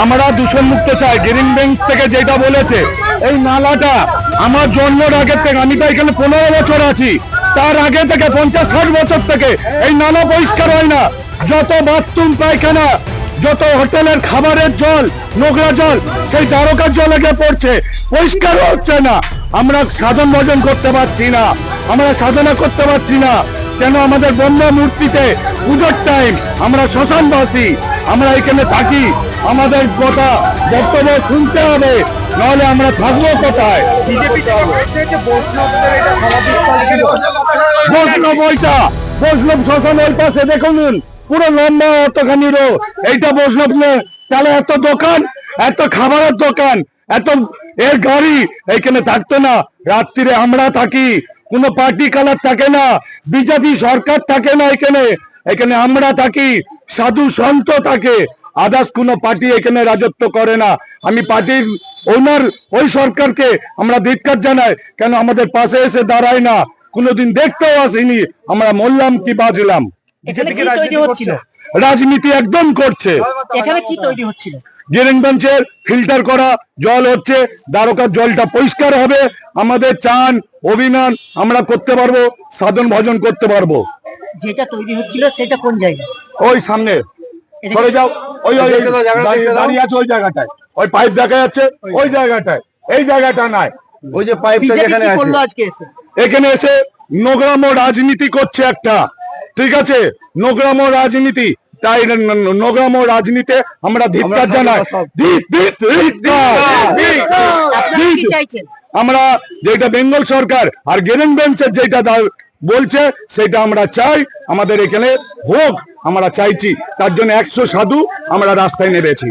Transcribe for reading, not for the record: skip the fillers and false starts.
আমরা দূষণ মুক্ত চাই। গ্রিন বেঞ্চ থেকে যেটা বলেছে, এই নালাটা আমার জন্মের আগের থেকে, আমি তো এখানে 15 বছর আছি, তার আগে থেকে 50-60 বছর থেকে এই নালা পরিষ্কার হয় না। যত বাথরুম পায়খানা, যত হোটেলের খাবারের জল, নোংরা জল সেই দ্বারকার জলে গিয়ে পড়ছে, পরিষ্কার হচ্ছে না। আমরা সাধন ভজন করতে পারছি না, আমরা সাধনা করতে পারছি না। কেন আমাদের ব্রহ্ম মূর্তিতে পুজোর টাইম আমরা শ্মশানবাসী, আমরা এখানে থাকি, আমাদের কথা বক্তব্য শুনতে হবে, নাহলে আমরা থাকবো কোথায়? বৈষ্ণব ওইটা, বৈষ্ণব শ্মশান ওই পাশে দেখুন, পুরো লম্বা অতখানি রো, এইটা বৈষ্ণব নয়। তাহলে এত দোকান, এত খাবারের দোকান, এত এর গাড়ি এখানে থাকতো না। রাত্রিরে আমরা থাকি, কোনো পার্টি কালার থাকে না, বিজেপি সরকার থাকে না এখানে, এখানে আমরা থাকি, সাধু সন্ত থাকে, আদার্স কোনো পার্টি এখানে রাজত্ব করে না। আমি পার্টির ওনার ওই সরকারকে আমরা ধিক্কার জানাই, কেন আমাদের পাশে এসে দাঁড়ায় না, কোনোদিন দেখতেও আসেনি, আমরা মরলাম কি বাঁচলাম। রাজনীতি একদম করছে। এখানে কি তৈরি হচ্ছিল? গ্রিন বেঞ্চের ফিল্টার করা জল হচ্ছে, দ্বারকার জলটা পরিষ্কার হবে, আমাদের চান অভিমান আমরা করতে পারবো, সাধন ভজন করতে পারবো। যেটা তৈরি হচ্ছিল সেটা কোন জায়গায়? ওই সামনে সরে যাও, ওই ওই দাঁড়িয়ে আছে ওই জায়গাটায়, ওই পাইপ দেখা যাচ্ছে ওই জায়গাটায়, এই জায়গাটা নাই, ওই যে পাইপটা যেখানে আছে। এখানে এসে নোংরাম রাজনীতি করছে একটা, ঠিক আছে, নোংরাম রাজনীতি। তাই নোংরাম রাজনীতি আমরা ধিক্কার জানাই। আমরা যেটা বেঙ্গল সরকার আর গ্রিন বেঞ্চের যেটা বলছে সেটা আমরা চাই, আমাদের এখানে হোক, আমরা চাইছি। তার জন্য 100 সাধু আমরা রাস্তায় নেমেছি।